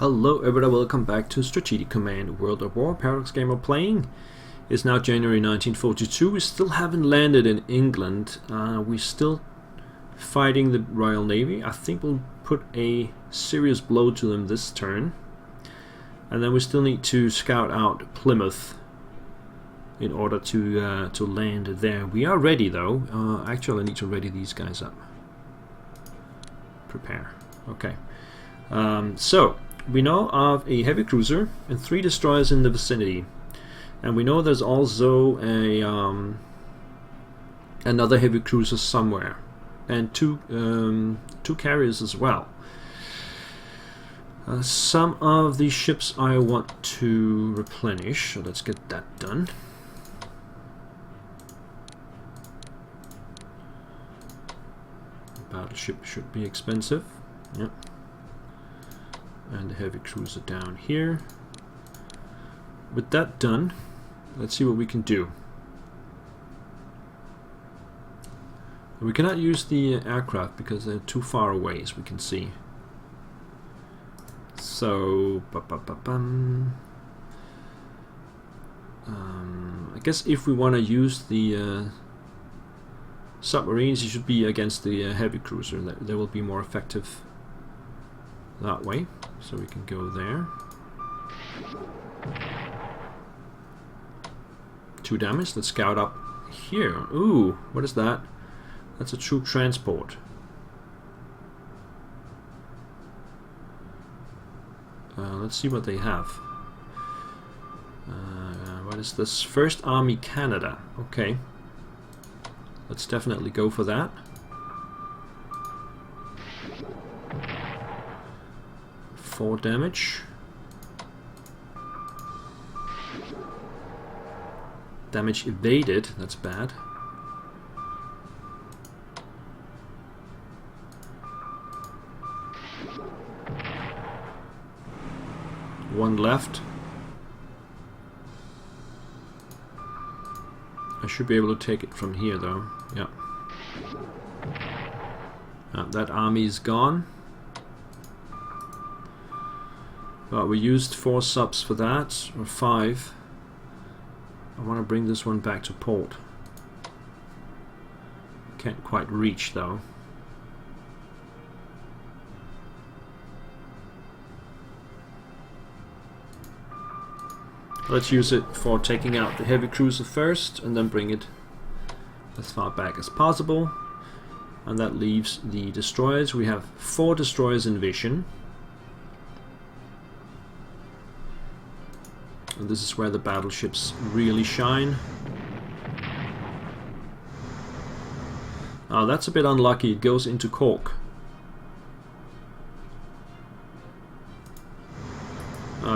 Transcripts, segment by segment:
Hello everybody, welcome back to Strategic Command World of War. Paradox Gamer playing. It's now January 1942. We still haven't landed in England. We're still fighting the Royal Navy. I think we'll put a serious blow to them this turn. And then we still need to scout out Plymouth in order to land there. We are ready though. Actually I need to ready these guys up. Prepare. Okay. So we know of a heavy cruiser and 3 destroyers in the vicinity, and we know there's also a another heavy cruiser somewhere, and two carriers as well. Some of these ships I want to replenish, so let's get that done. Battleship should be expensive. Yep. And the heavy cruiser down here. With that done, let's see what we can do. We cannot use the aircraft because they're too far away, as we can see. So, I guess if we want to use the submarines, it should be against the heavy cruiser. They will be more effective that way. So we can go there. 2 damage. Let's scout up here. Ooh, what is that? That's a troop transport. Let's see what they have. What is this? 1st Army Canada. Okay. Let's definitely go for that. Four damage. Damage evaded, that's bad. One left. I should be able to take it from here though. Yeah. That army is gone. But we used 4 subs for that, or 5. I want to bring this one back to port. Can't quite reach though. Let's use it for taking out the heavy cruiser first and then bring it as far back as possible. And that leaves the destroyers. We have 4 destroyers in vision. And this is where the battleships really shine. Oh, that's a bit unlucky. It goes into Cork.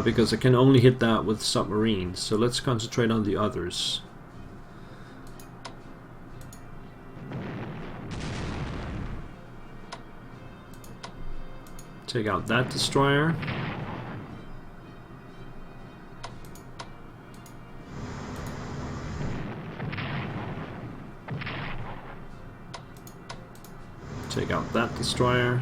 Because I can only hit that with submarines. So let's concentrate on the others. Take out that destroyer. Take out that destroyer.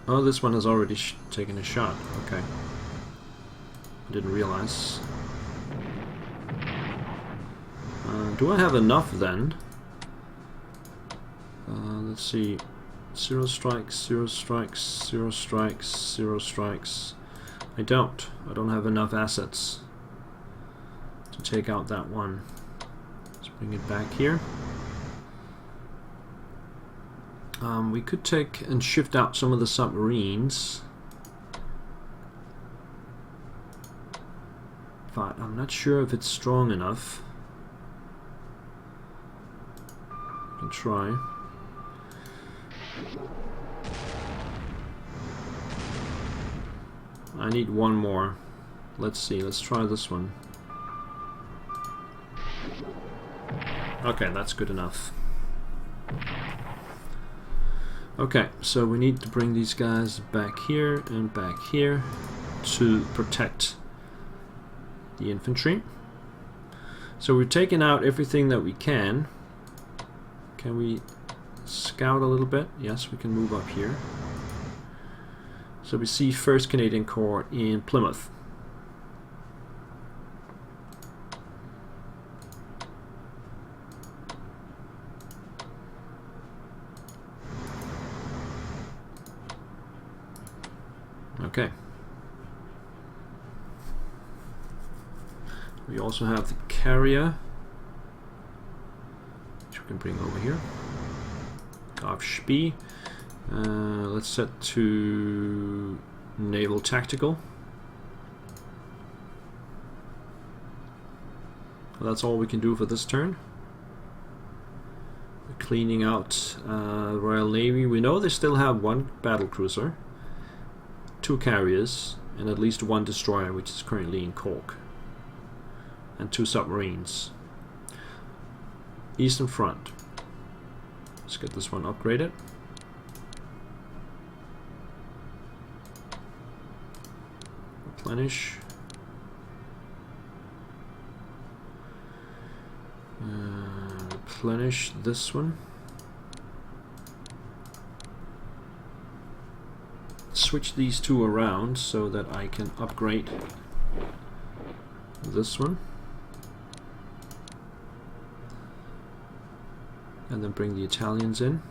Oh, this one has already taken a shot. Okay. I didn't realize. Do I have enough then? Let's see. 0 strikes, 0 strikes, 0 strikes, 0 strikes. I don't have enough assets to take out that one. Let's bring it back here. We could take and shift out some of the submarines, but I'm not sure if it's strong enough. I can try. I need one more. Let's see, let's try this one. Okay, that's good enough. Okay, so we need to bring these guys back here and back here to protect the infantry. So we're taking out everything that we can. Can we scout a little bit? Yes, we can move up here. So we see 1st Canadian Corps in Plymouth. Okay. We also have the carrier, which we can bring over here. Sp. Let's set to Naval Tactical. Well, that's all we can do for this turn. We're cleaning out Royal Navy. We know they still have 1 battle cruiser, 2 carriers, and at least 1 destroyer, which is currently in Cork, and 2 submarines. Eastern Front. Let's get this one upgraded. Replenish. Replenish this one. Switch these 2 around so that I can upgrade this one. And then bring the Italians in.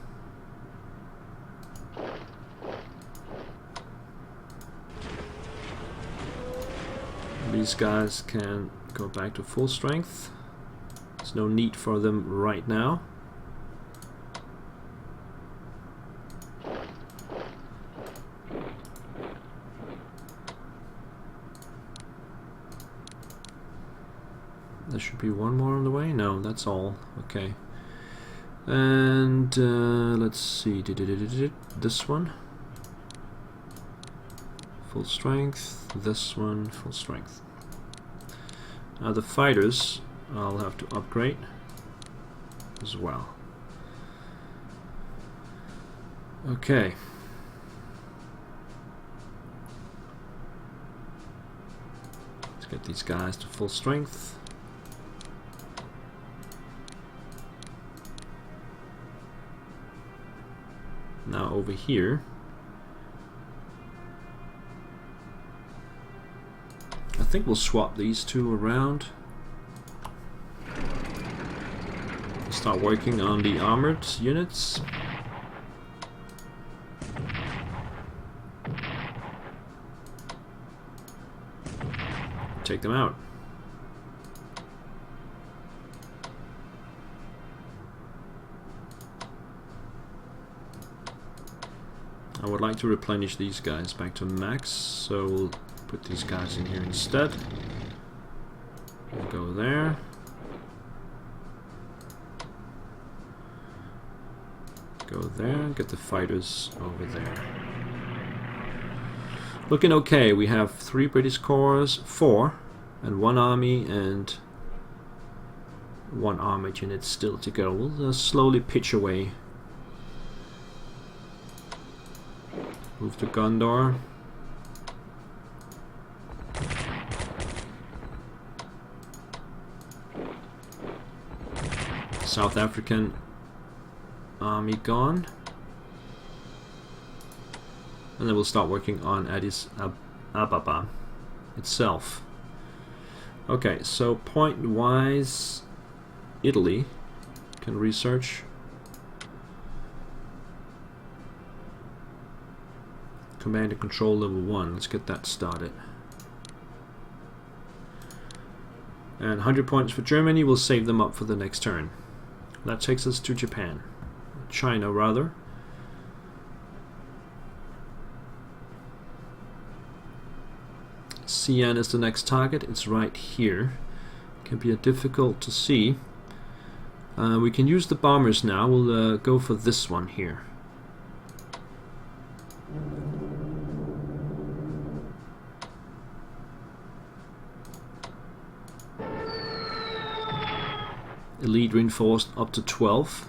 These guys can go back to full strength. There's no need for them right now. There should be 1 more on the way. No, that's all. Okay. And let's see. This one. Full strength. This one, full strength. Now the fighters, I'll have to upgrade as well. Okay. Let's get these guys to full strength. Now over here, I think we'll swap these 2 around. Start working on the armored units. Take them out. I would like to replenish these guys back to max, so we'll put these guys in here instead. We'll go there. Go there, get the fighters over there. Looking okay. We have 3 British corps, 4, and 1 army and 1 armored unit still to go. We'll slowly pitch away. Move to Gondor. South African army gone. And then we'll start working on Addis Ababa itself. Okay, so point-wise, Italy can research. Command and control level 1. Let's get that started. And 100 points for Germany. We'll save them up for the next turn. That takes us to Japan. China, rather. CN is the next target. It's right here. Can be difficult to see. We can use the bombers now. We'll go for this one here. Elite reinforced up to 12.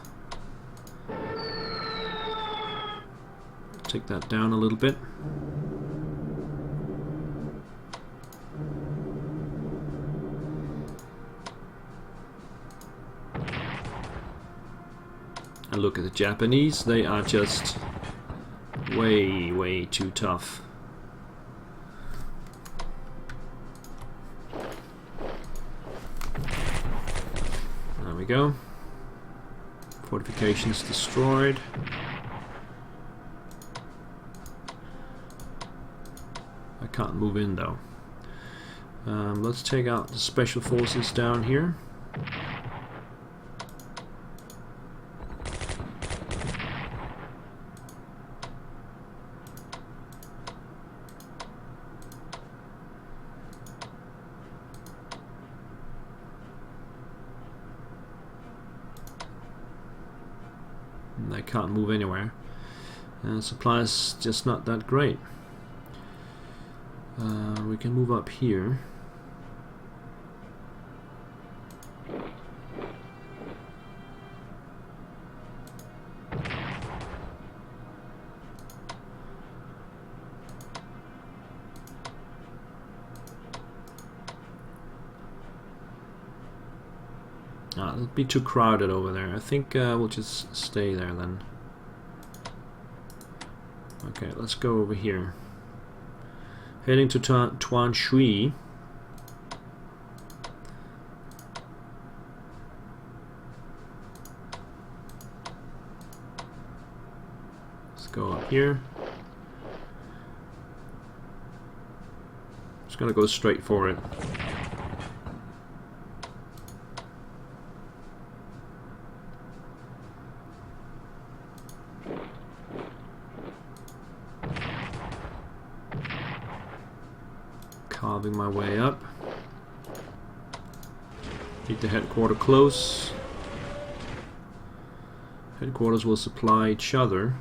Take that down a little bit. And look at the Japanese, they are just way too tough. There we go. Fortifications destroyed. I can't move in though. Let's take out the special forces down here. They can't move anywhere. Supplies just not that great. We can move up here. It'll be too crowded over there. I think we'll just stay there then. Okay, let's go over here. Heading to Tuan Shui. Let's go up here. Just gonna go straight for it. Carving my way up. Keep the headquarters close. Headquarters will supply each other.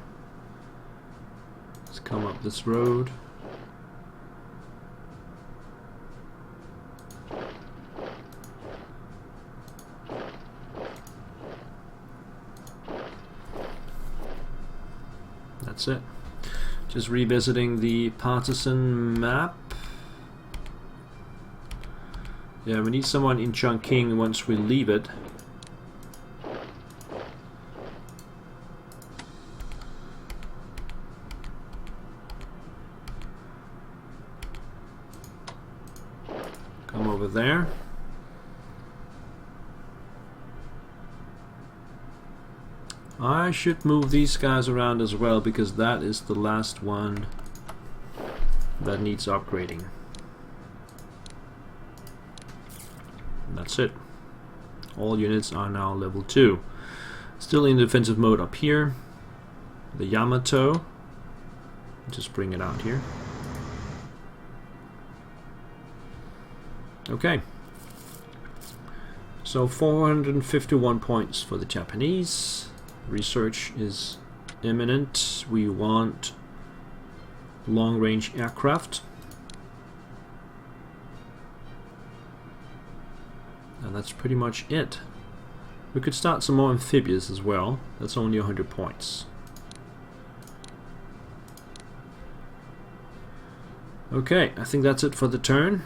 Let's come up this road. That's it. Just revisiting the partisan map. Yeah, we need someone in Chongqing once we leave it. Come over there. I should move these guys around as well because that is the last one that needs upgrading. That's it. All units are now level 2. Still in defensive mode up here. The Yamato. Just bring it out here. Okay. So 451 points for the Japanese. Research is imminent. We want long-range aircraft. And that's pretty much it. We could start some more amphibious as well. That's only 100 points. Okay, I think that's it for the turn.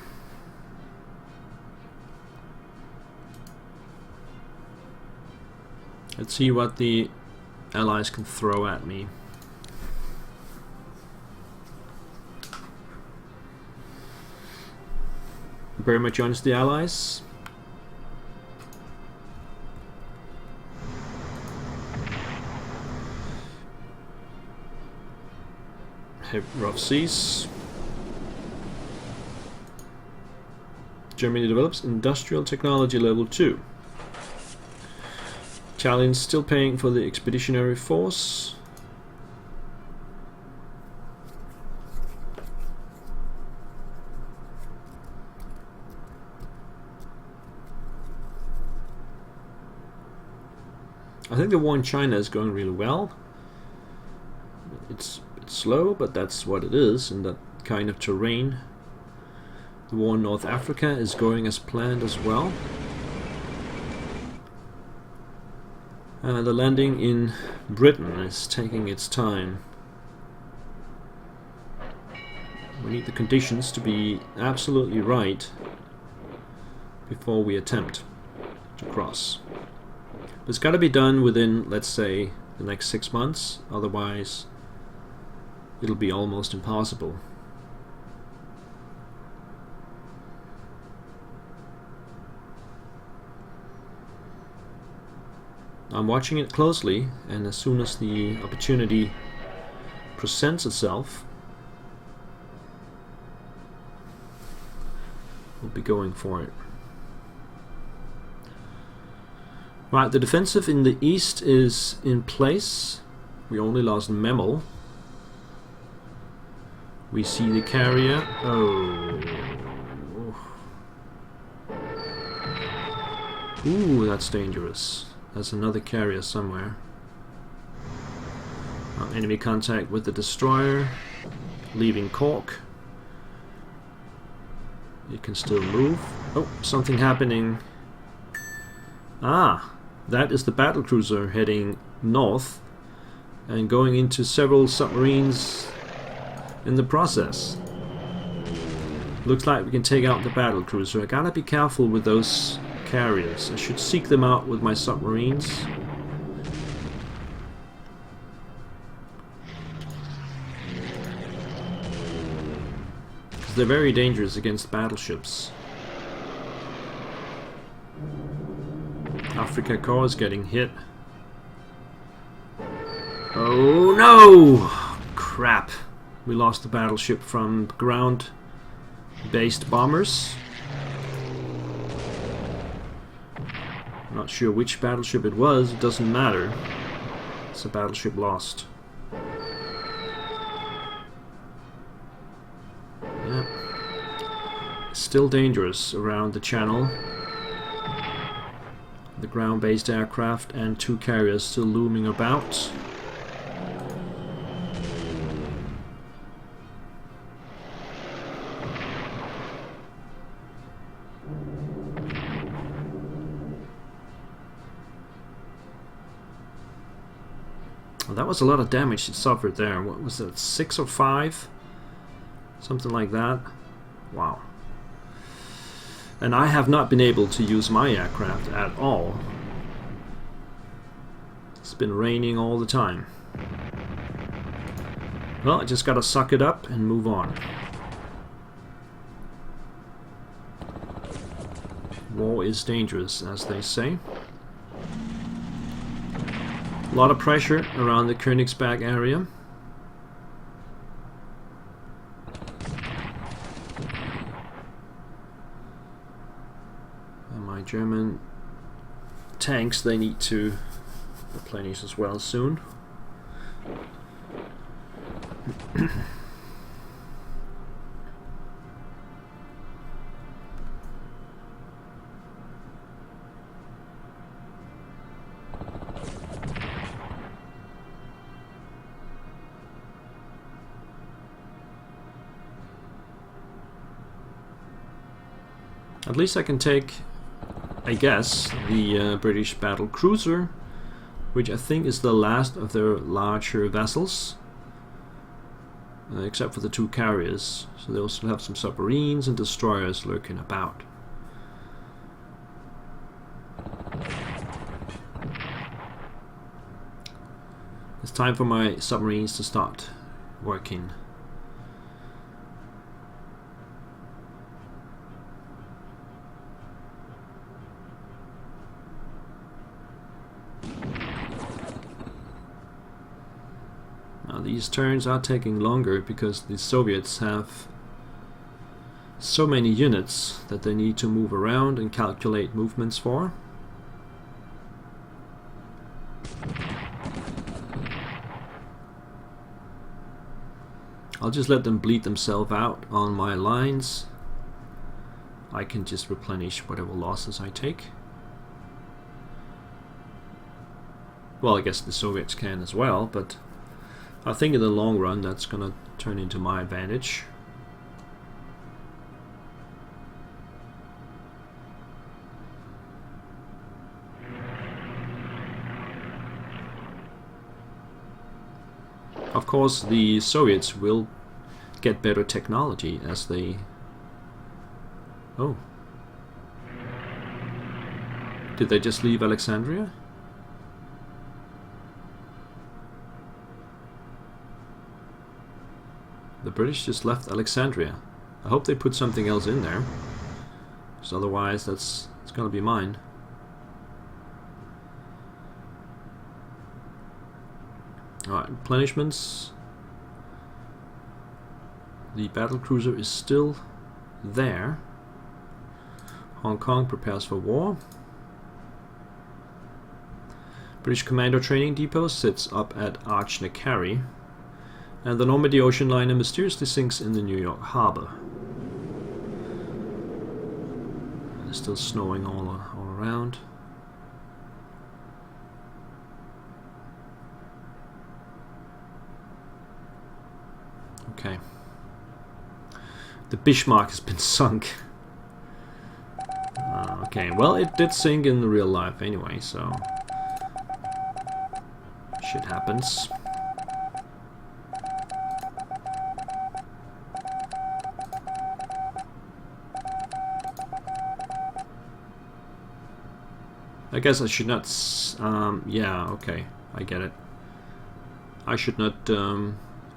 Let's see what the allies can throw at me. Burma joins the allies. Rough seas. Germany develops industrial technology level 2. Italians still paying for the expeditionary force. I think the war in China is going really well. It's slow, but that's what it is in that kind of terrain. The war in North Africa is going as planned as well. The landing in Britain is taking its time. We need the conditions to be absolutely right before we attempt to cross. But it's got to be done within, let's say, the next 6 months, otherwise it'll be almost impossible. I'm watching it closely, and as soon as the opportunity presents itself, we'll be going for it. Right, the defensive in the east is in place. We only lost Memel. We see the carrier. Oh. Ooh, that's dangerous. There's another carrier somewhere. Enemy contact with the destroyer. Leaving Cork. It can still move. Oh, something happening. Ah, that is the battlecruiser heading north and going into several submarines in the process. Looks like we can take out the battlecruiser. I gotta be careful with those carriers. I should seek them out with my submarines. Because they're very dangerous against battleships. Africa Corps is getting hit. Oh no! Crap. We lost the battleship from ground-based bombers. Not sure which battleship it was, it doesn't matter. It's a battleship lost. Yeah. Still dangerous around the channel. The ground-based aircraft and 2 carriers still looming about. Well, that was a lot of damage it suffered there. What was it, 6 or 5? Something like that. Wow. And I have not been able to use my aircraft at all. It's been raining all the time. Well, I just gotta suck it up and move on. War is dangerous, as they say. A lot of pressure around the Königsberg area. And my German tanks, they need to replenish as well soon. At least I can take, I guess, the British battle cruiser, which I think is the last of their larger vessels, except for the 2 carriers. So they also have some submarines and destroyers lurking about. It's time for my submarines to start working. These turns are taking longer because the Soviets have so many units that they need to move around and calculate movements for. I'll just let them bleed themselves out on my lines. I can just replenish whatever losses I take. Well, I guess the Soviets can as well, but I think in the long run that's gonna turn into my advantage. Of course, the Soviets will get better technology as they... Oh. Did they just leave Alexandria? British just left Alexandria. I hope they put something else in there, because otherwise it's gonna be mine. Alright, replenishments. The battle cruiser is still there. Hong Kong prepares for war. British Commando Training Depot sits up at Arch-Necari. And the Normandy ocean liner mysteriously sinks in the New York harbor. It's still snowing all around. Okay. The Bismarck has been sunk. Okay, well, it did sink in real life anyway, so shit happens. I guess I should not. Yeah, okay, I get it. I should not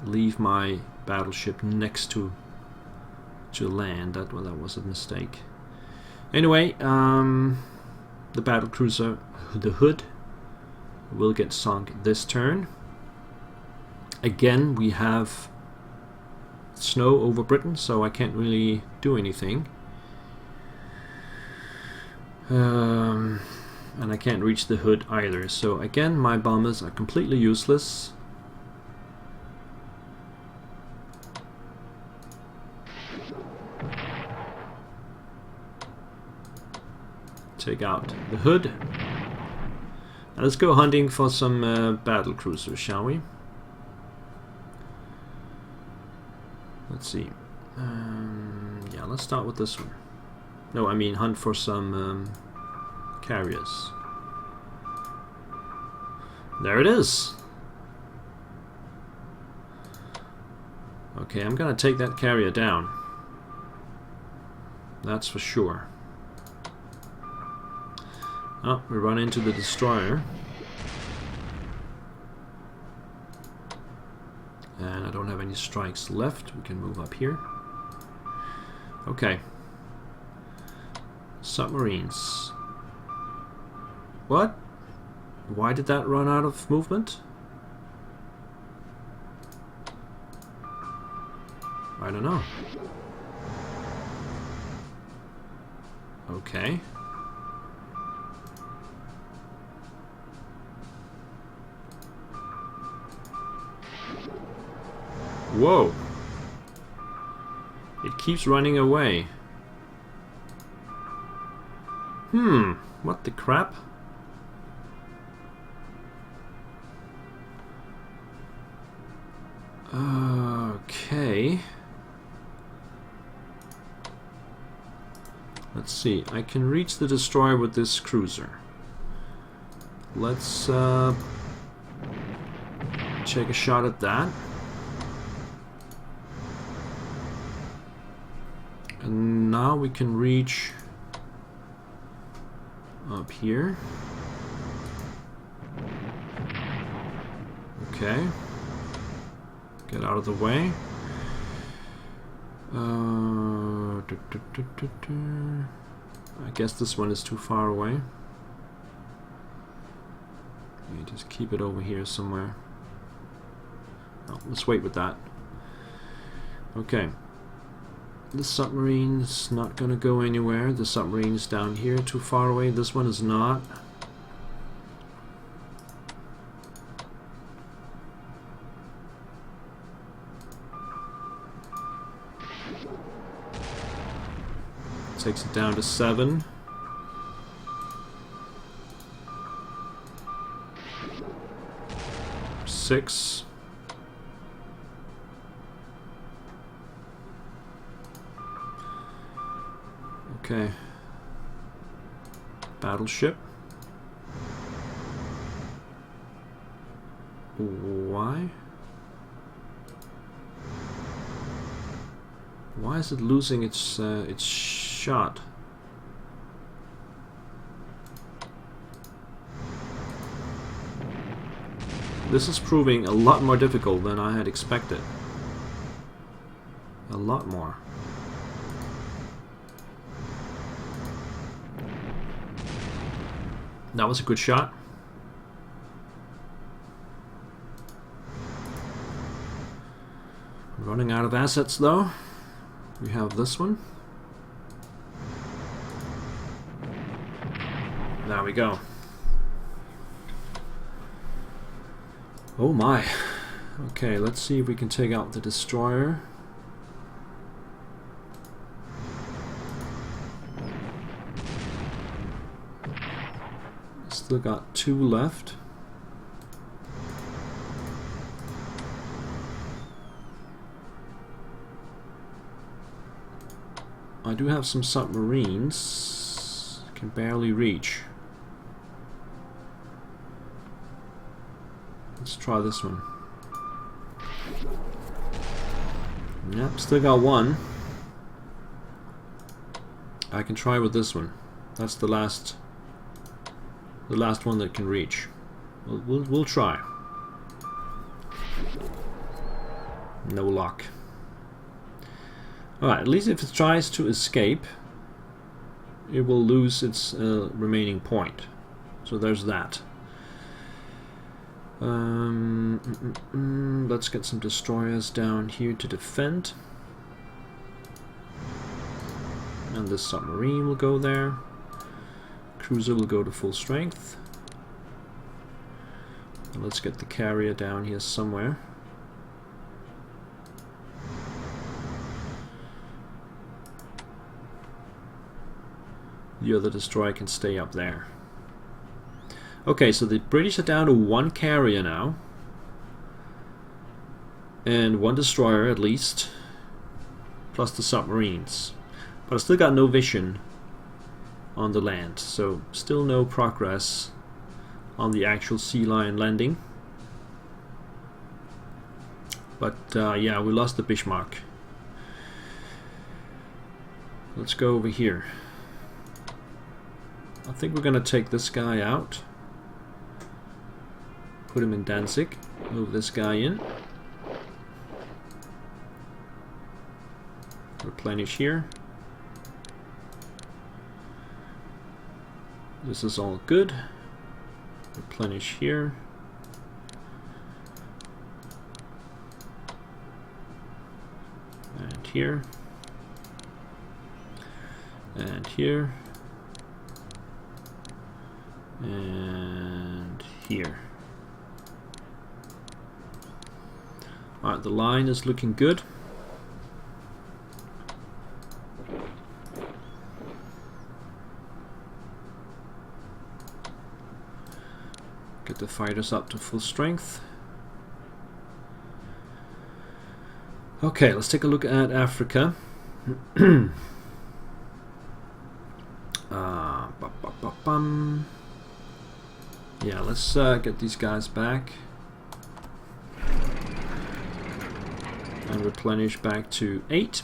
leave my battleship next to land. That was a mistake. Anyway, the battle cruiser, the Hood, will get sunk this turn. Again, we have snow over Britain, so I can't really do anything. And I can't reach the Hood either. So again, my bombers are completely useless. Take out the Hood. Now let's go hunting for some battle cruisers, shall we? Let's see. Yeah, let's start with this one. No, I mean hunt for some carriers. There it is. Okay, I'm gonna take that carrier down. That's for sure. Oh, we run into the destroyer. And I don't have any strikes left. We can move up here. Okay. Submarines. What? Why did that run out of movement? I don't know. Okay. Whoa. It keeps running away. What the crap? Okay. Let's see. I can reach the destroyer with this cruiser. Let's take a shot at that. And now we can reach up here. Okay. Get out of the way. I guess this one is too far away. You just keep it over here somewhere. Oh, let's wait with that. Okay. The submarine's not gonna go anywhere. The submarine's down here, too far away. This one is not. Takes it down to 7. Six. Okay. Battleship. Why? Why is it losing its shot? This is proving a lot more difficult than I had expected. lot more. That was a good shot. Running out of assets though. We have this one. There we go. Oh my. Okay, let's see if we can take out the destroyer. Still got 2 left. I do have some submarines. Can barely reach. Let's try this one. Yep, still got 1. I can try with this one. That's the last one that can reach. We'll try. No luck. Alright, at least if it tries to escape, it will lose its remaining point. So there's that. Let's get some destroyers down here to defend. And this submarine will go there. Cruiser will go to full strength. And let's get the carrier down here somewhere. The other destroyer can stay up there. Okay, so the British are down to 1 carrier now. And 1 destroyer at least. Plus the submarines. But I still got no vision on the land. So still no progress on the actual Sea Lion landing. But yeah, we lost the Bismarck. Let's go over here. I think we're gonna take this guy out. Put him in Danzig. Move this guy in. Replenish here. This is all good. Replenish here. And here. And here. And here. Alright, the line is looking good. Get the fighters up to full strength. Okay, let's take a look at Africa. Yeah, let's get these guys back and replenish back to 8.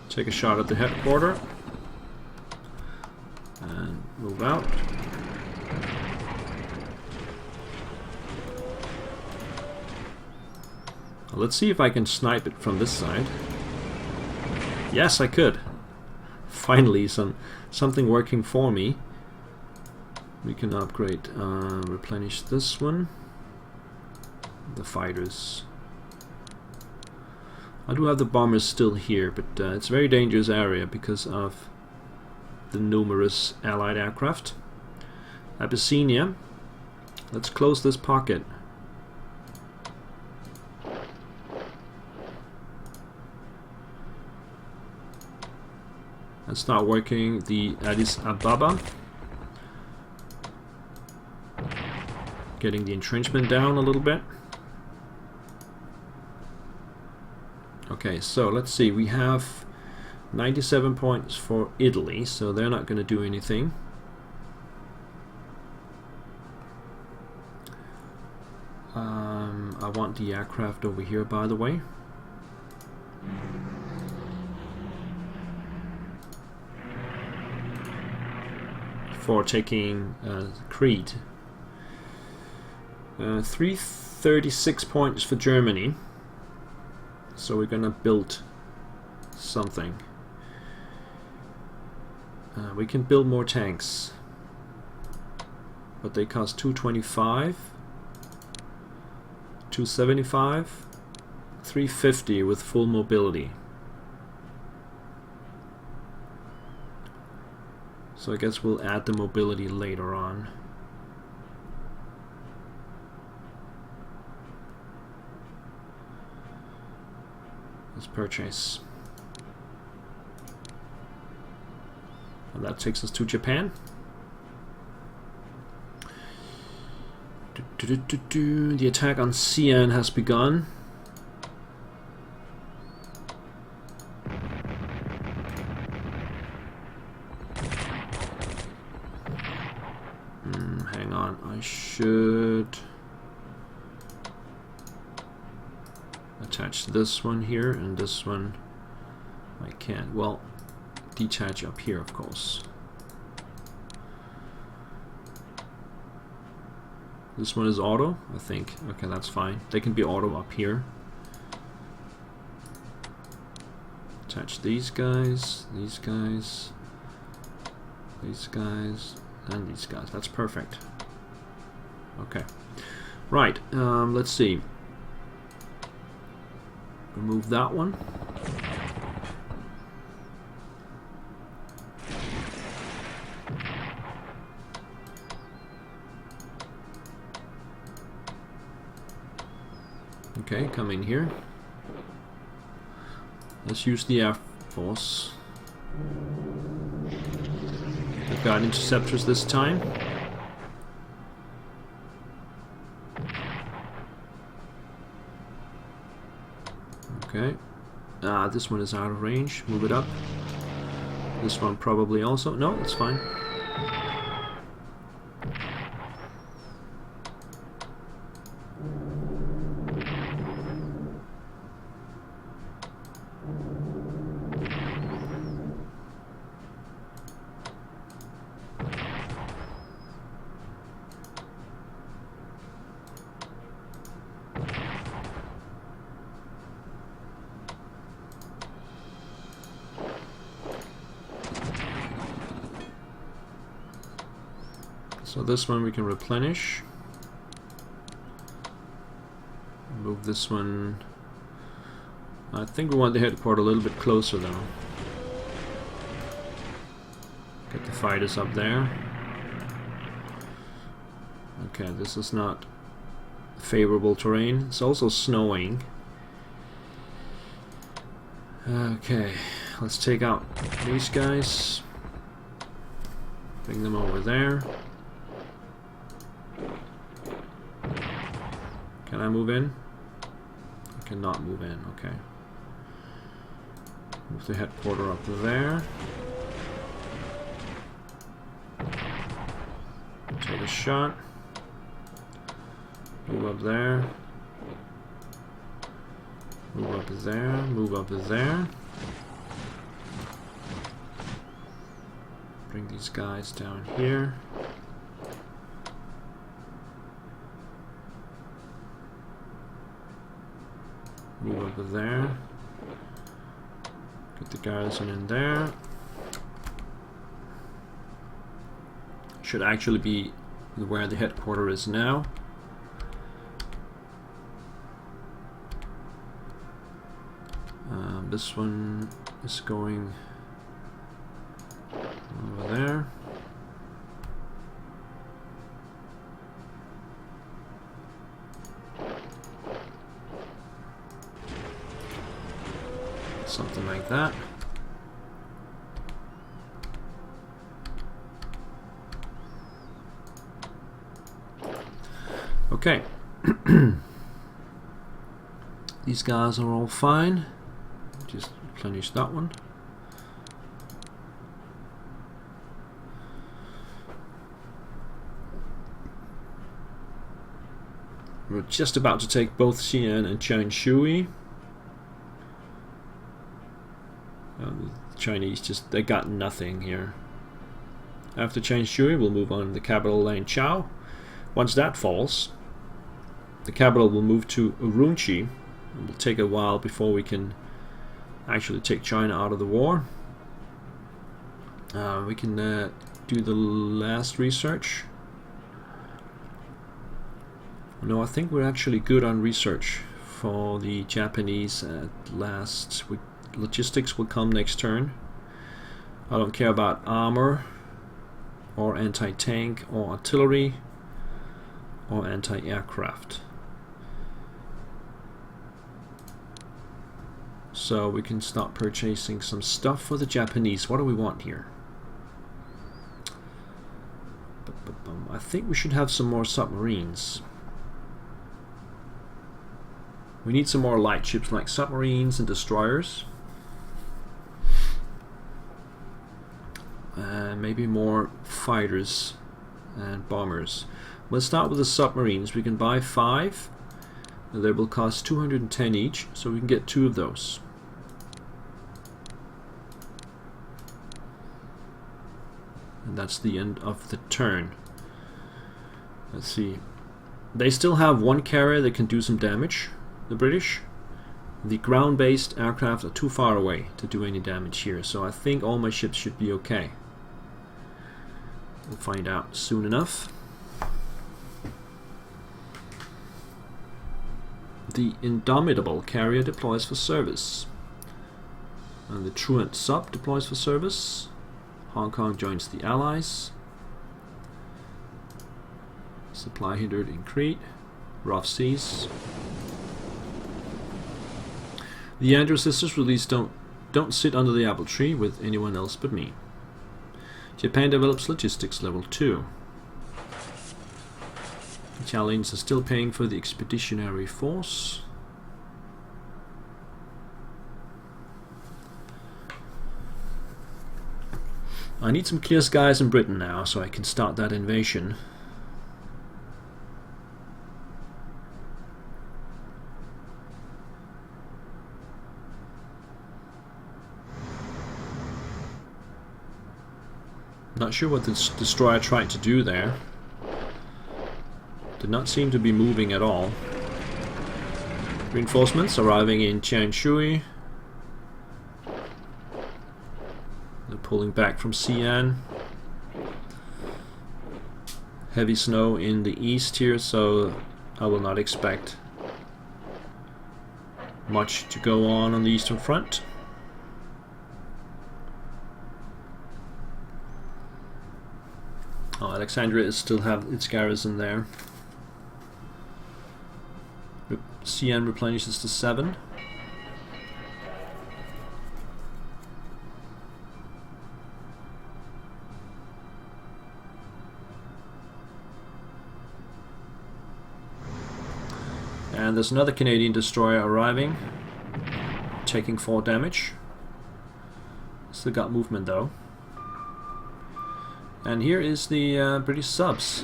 Take a shot at the headquarters and move out. Let's see if I can snipe it from this side. Yes, I could. Finally, something working for me. We can upgrade, replenish this one. The fighters. I do have the bombers still here, but it's a very dangerous area because of the numerous allied aircraft. Abyssinia. Let's close this pocket. And start working the Addis Ababa. Getting the entrenchment down a little bit. Okay, so let's see, we have 97 points for Italy, so they're not going to do anything. I want the aircraft over here, by the way. For taking Crete. 336 points for Germany. So we're gonna build something. We can build more tanks, but they cost 225, 275, 350 with full mobility. So I guess we'll add the mobility later on. Let's purchase. And that takes us to Japan. The attack on Xi'an has begun. Hang on, I should attach this one here and this one. I can't. Well, detach up here, of course. This one is auto, I think. Okay, that's fine. They can be auto up here. Attach these guys, these guys, these guys, and these guys. That's perfect. Okay. Right, let's see. Remove that one. Okay, come in here. Let's use the Air Force. They've got interceptors this time. Okay. This one is out of range. Move it up. This one probably also. No, it's fine. So this one we can replenish. Move this one. I think we want the headquarters a little bit closer though. Get the fighters up there. Okay, this is not favorable terrain. It's also snowing. Okay, let's take out these guys. Bring them over there. Can I move in? I cannot move in, okay. Move the headquarters up there. Take a shot. Move up there. Move up there. Move up there. Bring these guys down here. Move over there. Get the garrison in there. Should actually be where the headquarters is now. This one is going over there. Something like that. Okay. These guys are all fine. Just replenish that one. We're just about to take both Xi'an and Changshui. The Chinese just, they got nothing here. After Changshui, we'll move on to the capital Lanchao. Once that falls, the capital will move to Urumqi. It will take a while before we can actually take China out of the war. We can do the last research. No, I think we're actually good on research for the Japanese at last. Logistics will come next turn. I don't care about armor or anti-tank or artillery or anti-aircraft. So we can start purchasing some stuff for the Japanese. What do we want here? I think we should have some more submarines. We need some more light ships like submarines and destroyers. And maybe more fighters and bombers. Let's start with the submarines. We can buy 5. They will cost 210 each, so we can get 2 of those. And that's the end of the turn. Let's see. They still have 1 carrier that can do some damage, the British. The ground-based aircraft are too far away to do any damage here, so I think all my ships should be okay. We'll find out soon enough. The Indomitable carrier deploys for service. And the Truant sub deploys for service. Hong Kong joins the Allies. Supply hindered in Crete. Rough seas. The Andrew sisters release don't sit under the apple tree with anyone else but me. Japan develops logistics level 2. The Italians are still paying for the expeditionary force. I need some clear skies in Britain now so I can start that invasion. Not sure what this destroyer tried to do there. Did not seem to be moving at all. Reinforcements arriving in Changshui. They're pulling back from Xi'an. Heavy snow in the east here, so I will not expect much to go on the Eastern Front. Oh, Alexandria still have its garrison there. Xi'an replenishes to 7. And there's another Canadian destroyer arriving, taking 4 damage. Still got movement though. And here is the British subs.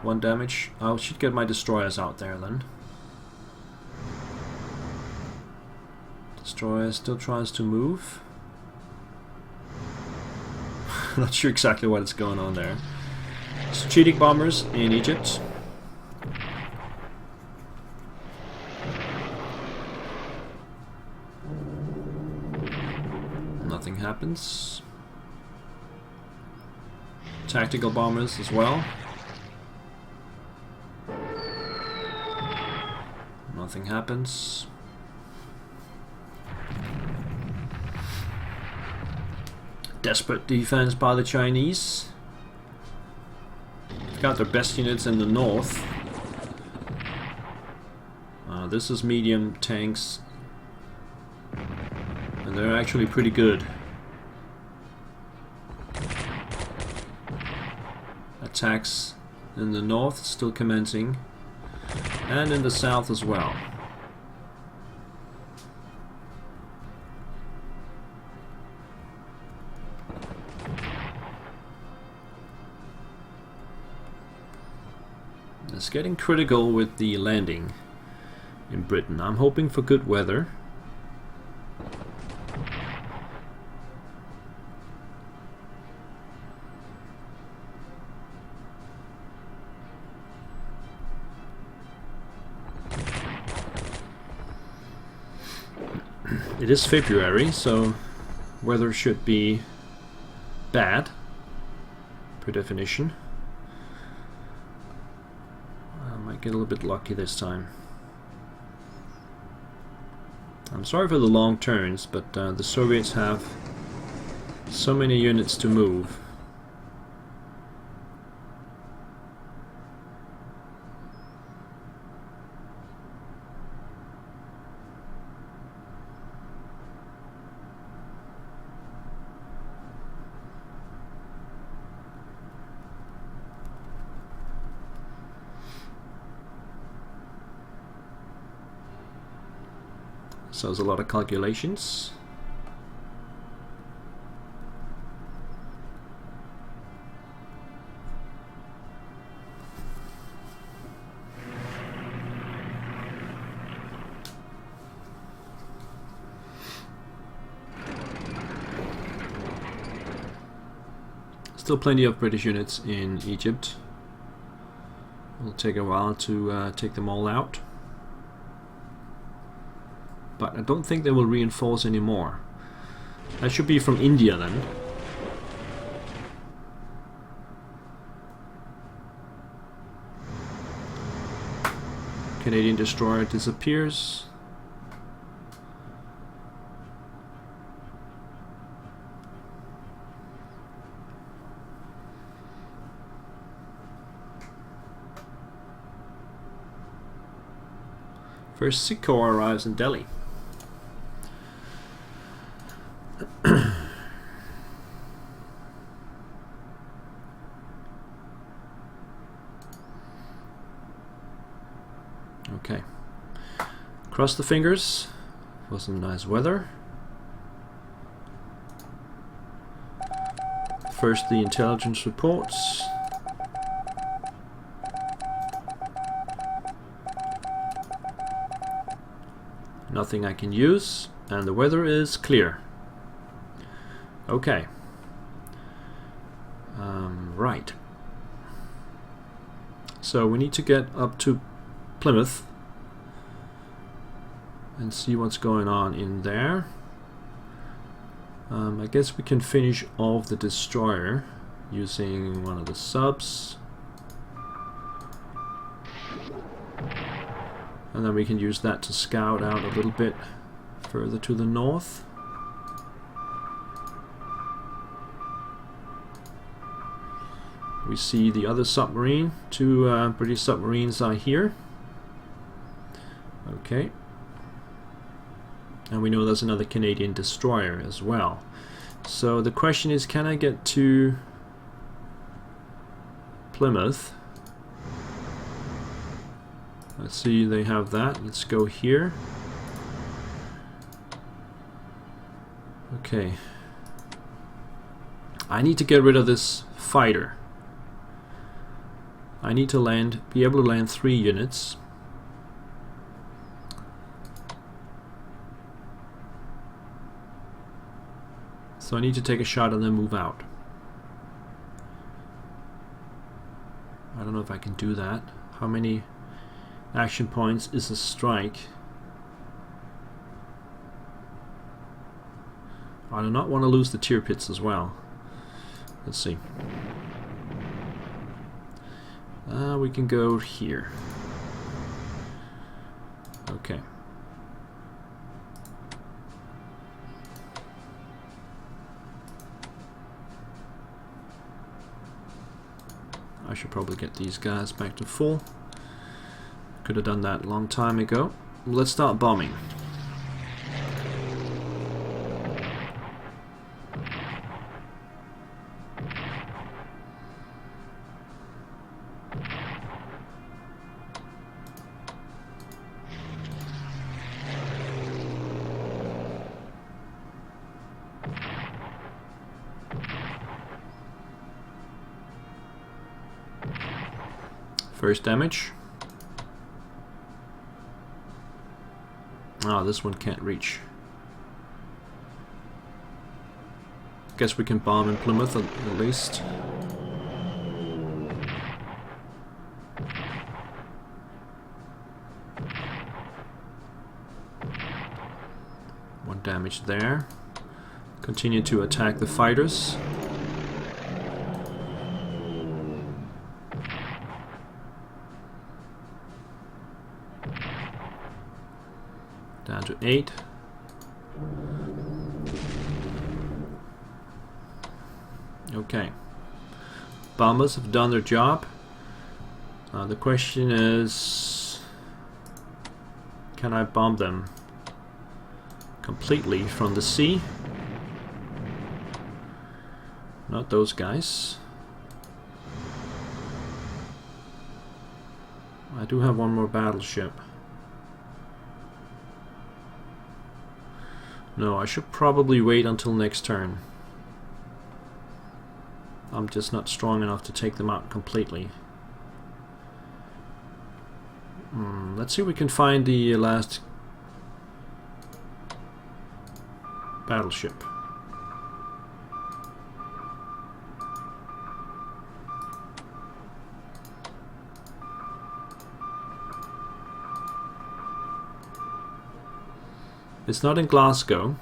1 damage. I should get my destroyers out there then. Destroyer still tries to move. Not sure exactly what is going on there. Strategic bombers in Egypt. Nothing happens. Tactical bombers as well. Nothing happens. Desperate defense by the Chinese. They've got their best units in the north. This is medium tanks. And they're actually pretty good. Attacks in the north still commencing, and in the south as well. It's getting critical with the landing in Britain. I'm hoping for good weather. It is February, so weather should be bad, per definition. I might get a little bit lucky this time. I'm sorry for the long turns, but the Soviets have so many units to move. So there's a lot of calculations. Still plenty of British units in Egypt. It'll take a while to take them all out. But I don't think they will reinforce anymore. That should be from India then. Canadian destroyer disappears. First Sikh Corps arrives in Delhi. Okay. Cross the fingers for some nice weather. First, the intelligence reports. Nothing I can use, and the weather is clear. Okay. Right. So we need to get up to Plymouth and see what's going on in there. I guess we can finish off the destroyer using one of the subs, and then we can use that to scout out a little bit further to the north. We see the other submarine. Two British submarines are here. Okay. And we know there's another Canadian destroyer as well. So the question is, can I get to Plymouth? Let's see, they have that. Let's go here. Okay. I need to get rid of this fighter. I need to be able to land 3 units. So I need to take a shot and then move out. I don't know if I can do that. How many action points is a strike? I do not want to lose the tier pits as well. Let's see. We can go here. Okay. I should probably get these guys back to full. Could have done that a long time ago. Let's start bombing. First damage. Ah, this one can't reach. Guess we can bomb in Plymouth at least. More damage there. Continue to attack the fighters. Down to 8. Okay. Bombers have done their job. The question is, can I bomb them completely from the sea? Not those guys. I do have one more battleship. No, I should probably wait until next turn. I'm just not strong enough to take them out completely. Let's see if we can find the last battleship. It's not in Glasgow.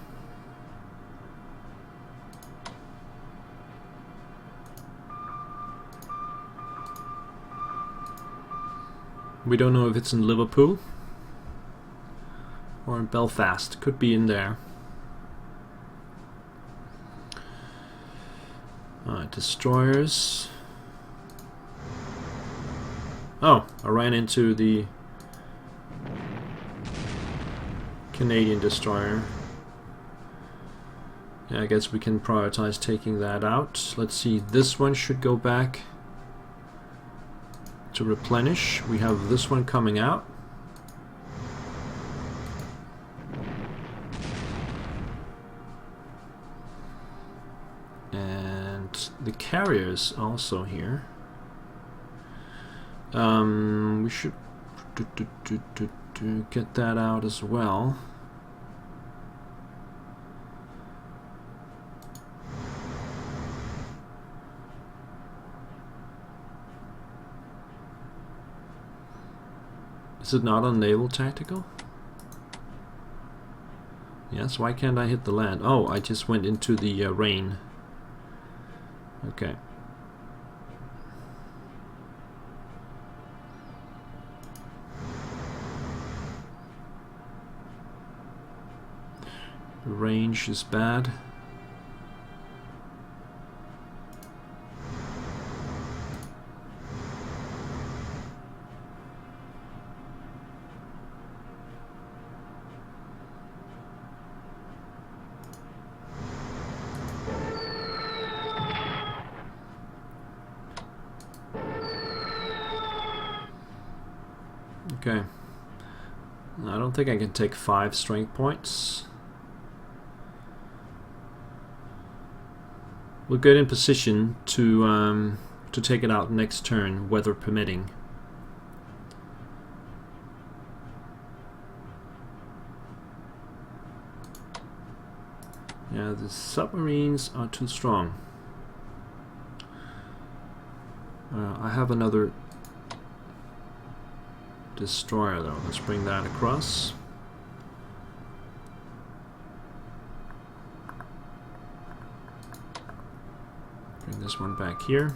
We don't know if it's in Liverpool or in Belfast. Could be in there. Alright, destroyers. Oh, I ran into the Canadian destroyer. Yeah, I guess we can prioritize taking that out. Let's see, this one should go back to replenish. We have this one coming out. And the carriers also here. We should get that out as well. Is it not on Naval Tactical? Yes, why can't I hit the land? Oh, I just went into the rain. Okay. The range is bad. Okay. I don't think I can take 5 strength points. We'll get in position to take it out next turn, weather permitting. Yeah, the submarines are too strong. I have another destroyer though. Let's bring that across. Bring this one back here.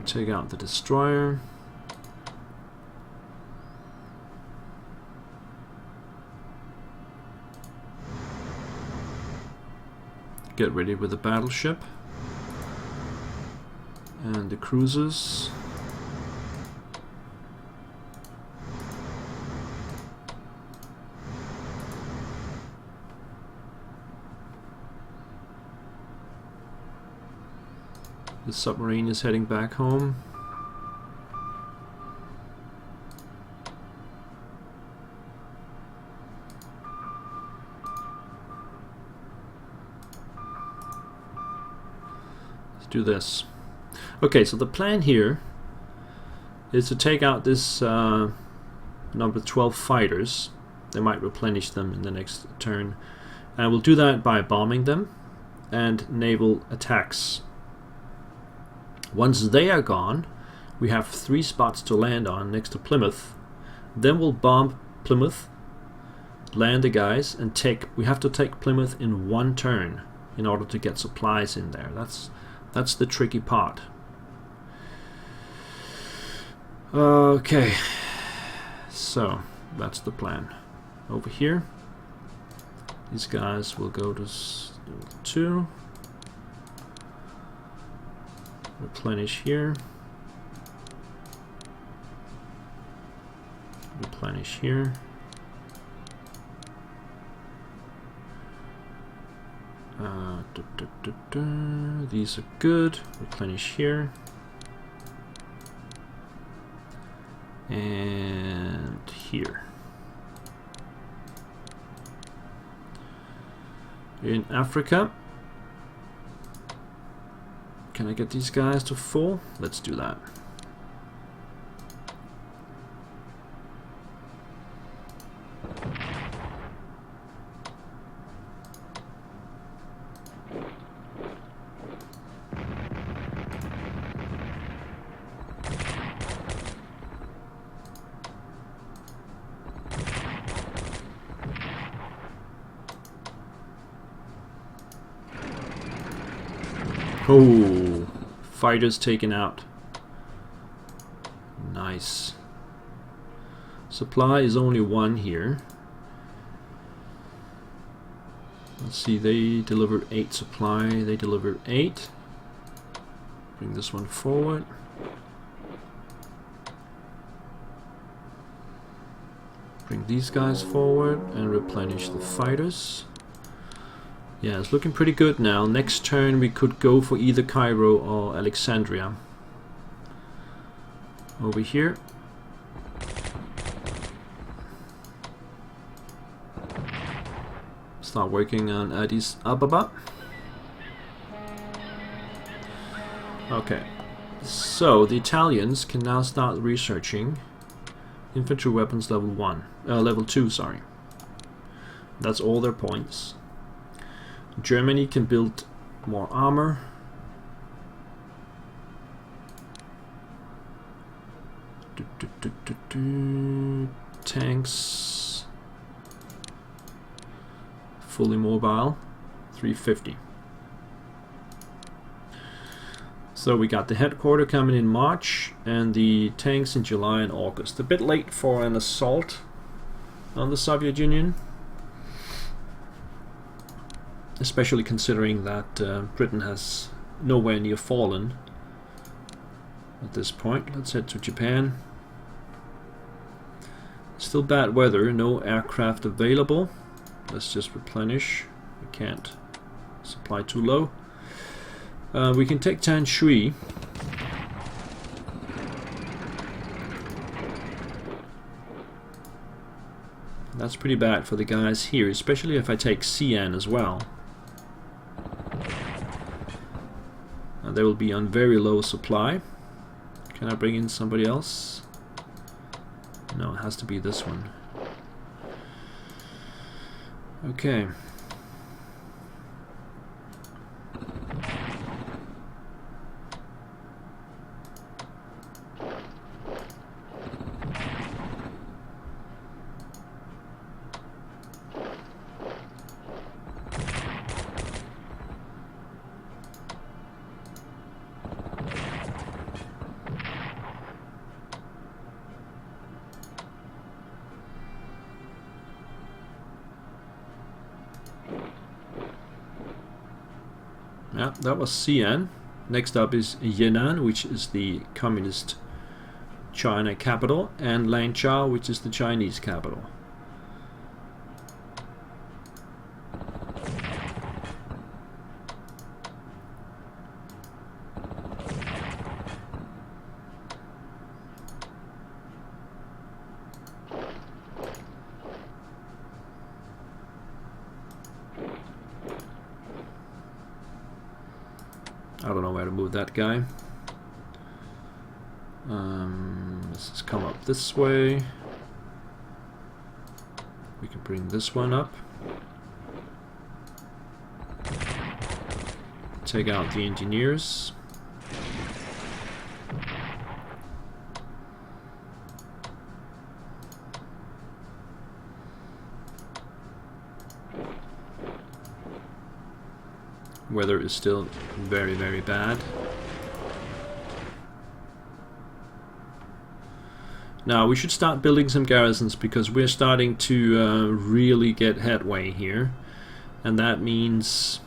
Take out the destroyer. Get ready with the battleship and the cruisers. The submarine is heading back home. Let's do this. Okay, so the plan here is to take out this number 12 fighters. They might replenish them in the next turn. And we'll do that by bombing them and naval attacks. Once they are gone, We have 3 spots to land on next to Plymouth. Then we'll bomb Plymouth, land the guys, and we have to take Plymouth in 1 turn in order to get supplies in there. That's the tricky part. Okay, so that's the plan. Over here, these guys will go to 2, replenish here, replenish here. These are good. Replenish here. And here. In Africa, can I get these guys to full? Let's do that. Oh, fighters taken out. Nice. Supply is only 1 here. Let's see, they delivered 8 supply. They delivered 8. Bring this one forward. Bring these guys forward and replenish the fighters. Yeah, it's looking pretty good now. Next turn we could go for either Cairo or Alexandria. Over here. Start working on Addis Ababa. Okay, so the Italians can now start researching infantry weapons level 2, sorry. That's all their points. Germany can build more armor. Tanks. Fully mobile. 350. So we got the headquarters coming in March and the tanks in July and August. A bit late for an assault on the Soviet Union. Especially considering that Britain has nowhere near fallen at this point. Let's head to Japan. Still bad weather, no aircraft available. Let's just replenish. We can't supply too low. We can take Tan Shui. That's pretty bad for the guys here, especially if I take Xi'an as well. They will be on very low supply. Can I bring in somebody else? No, it has to be this one. Okay. Yeah, that was Xi'an. Next up is Yan'an, which is the communist China capital, and Langchao, which is the Chinese capital. I don't know where to move that guy. Let's just come up this way. We can bring this one up. Take out the engineers. weather is still very, very bad. Now we should start building some garrisons because we're starting to really get headway here, and that means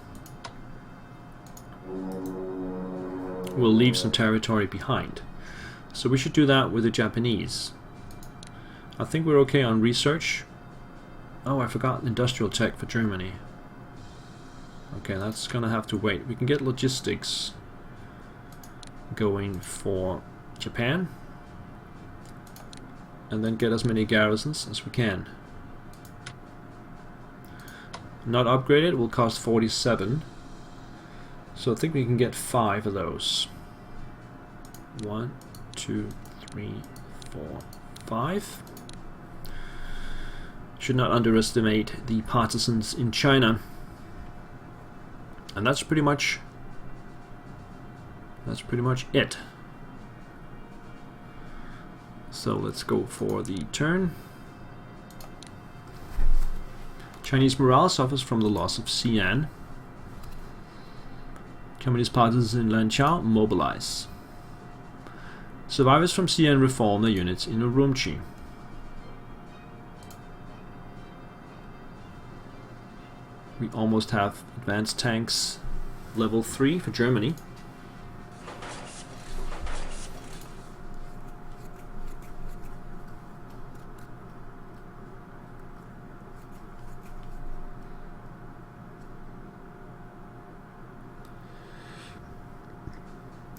we'll leave some territory behind. So we should do that with the Japanese. I think we're okay on research. Oh, I forgot industrial tech for Germany. Okay, that's gonna have to wait. We can get logistics going for Japan, and then get as many garrisons as we can. Not upgraded will cost 47, so I think we can get 5 of those. 1, 2, 3, 4, 5. Should not underestimate the partisans in China. And that's pretty much it. So let's go for the turn. Chinese morale suffers from the loss of Xi'an. Communist partisans in Lanqiao mobilize. Survivors from Xi'an reform their units in Urumqi. We almost have advanced tanks level 3 for Germany.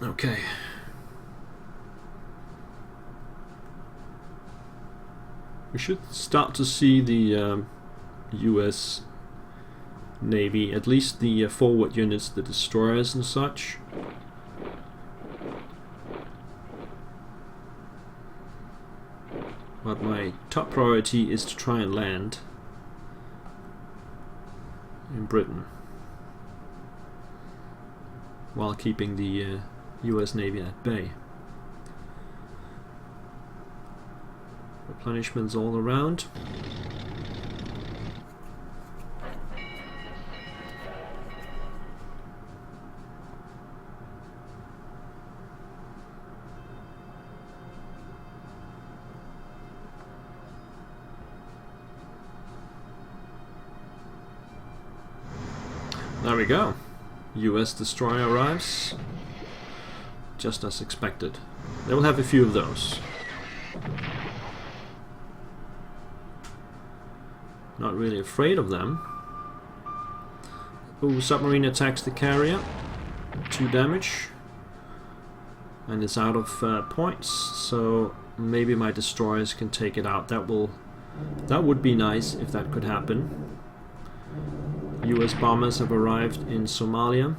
Okay. We should start to see the US Navy, at least the forward units, the destroyers and such. But my top priority is to try and land in Britain while keeping the US Navy at bay. Replenishments all around. There we go. US destroyer arrives, just as expected. They will have a few of those. Not really afraid of them. Ooh, submarine attacks the carrier. 2 damage. And it's out of points, so maybe my destroyers can take it out. That would be nice if that could happen. US bombers have arrived in Somalia.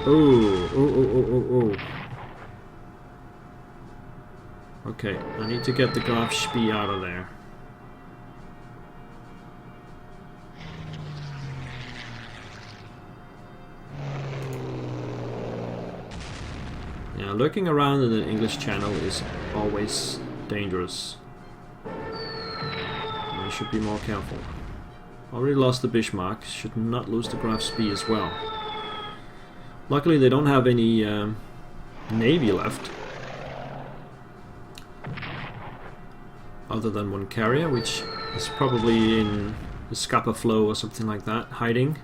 Oh. Okay, I need to get the Graf Spee out of there. Yeah, lurking around in the English Channel is always dangerous. You should be more careful. Already lost the Bismarck, should not lose the Graf Spee as well. Luckily they don't have any navy left. Other than one carrier, which is probably in the Scapa Flow or something like that, hiding.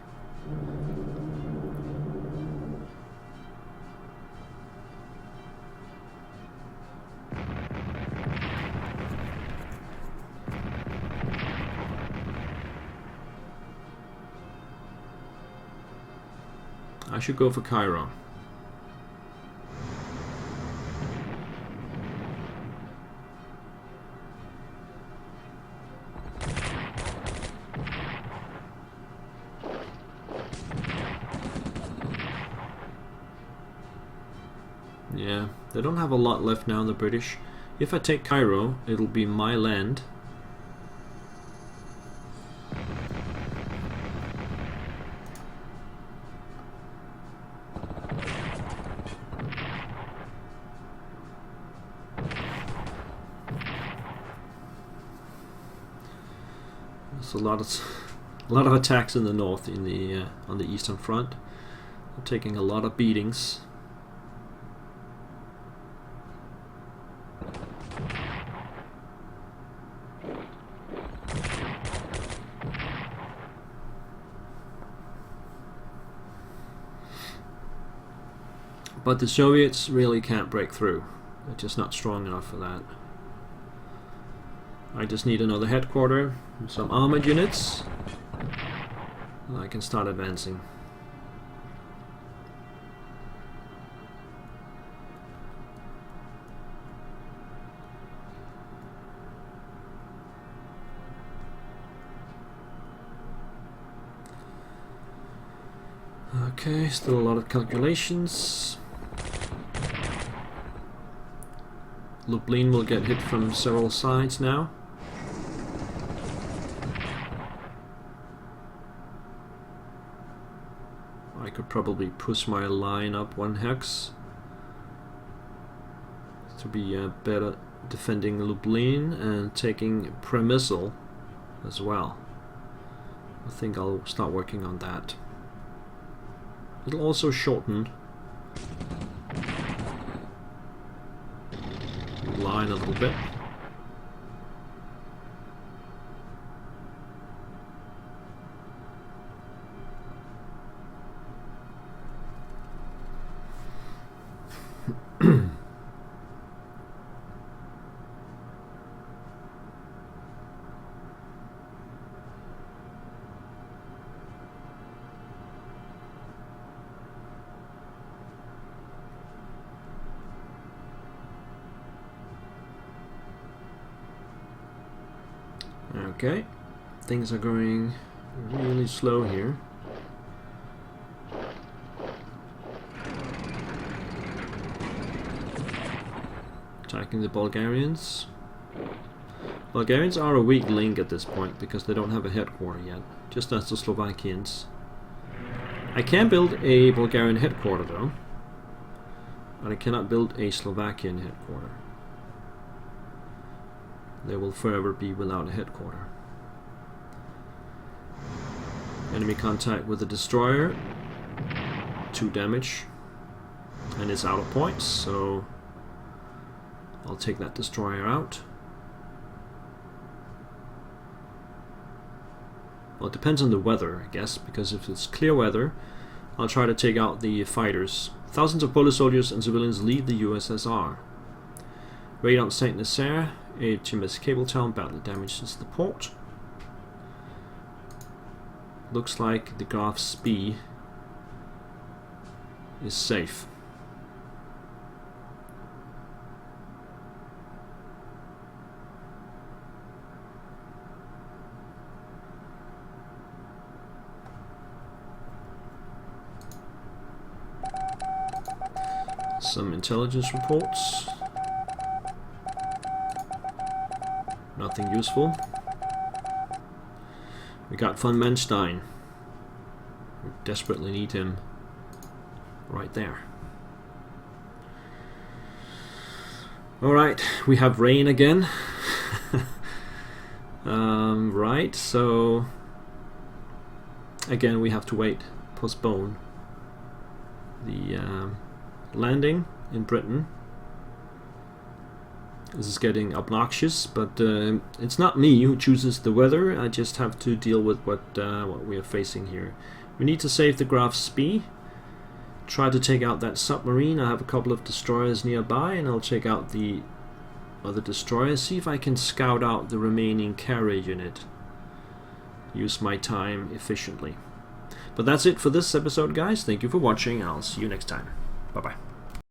I should go for Cairo. Yeah, they don't have a lot left now, the British. If I take Cairo, it'll be my land. There's a lot A lot of attacks in the north, in the on the eastern front. I'm taking a lot of beatings. But the Soviets really can't break through. They're just not strong enough for that. I just need another headquarter, some armored units, and I can start advancing. Okay, still a lot of calculations. Lublin will get hit from several sides now. I could probably push my line up 1 hex to be better defending Lublin and taking Przemysl as well. I think I'll start working on that. It'll also shorten the line a little bit. Okay, things are going really slow here. Attacking the Bulgarians. Bulgarians are a weak link at this point because they don't have a headquarter yet, just as the Slovakians. I can build a Bulgarian headquarter though, but I cannot build a Slovakian headquarter. They will forever be without a headquarter. Enemy contact with the destroyer. 2 damage. And it's out of points, so I'll take that destroyer out. Well, it depends on the weather, I guess, because if it's clear weather, I'll try to take out the fighters. Thousands of Polish soldiers and civilians leave the USSR. Raid on Saint Nazaire. HMS Cabletown badly damages the port. Looks like the Graf Spee is safe. Some intelligence reports. Nothing useful. We got von Manstein. We desperately need him right there. Alright, we have rain again. Right, so again we have to wait, postpone the landing in Britain. This is getting obnoxious, but it's not me who chooses the weather. I just have to deal with what we are facing here. We need to save the Graf Spee. Try to take out that submarine. I have a couple of destroyers nearby, and I'll check out the other destroyers. See if I can scout out the remaining carrier unit. Use my time efficiently. But that's it for this episode, guys. Thank you for watching, and I'll see you next time. Bye-bye.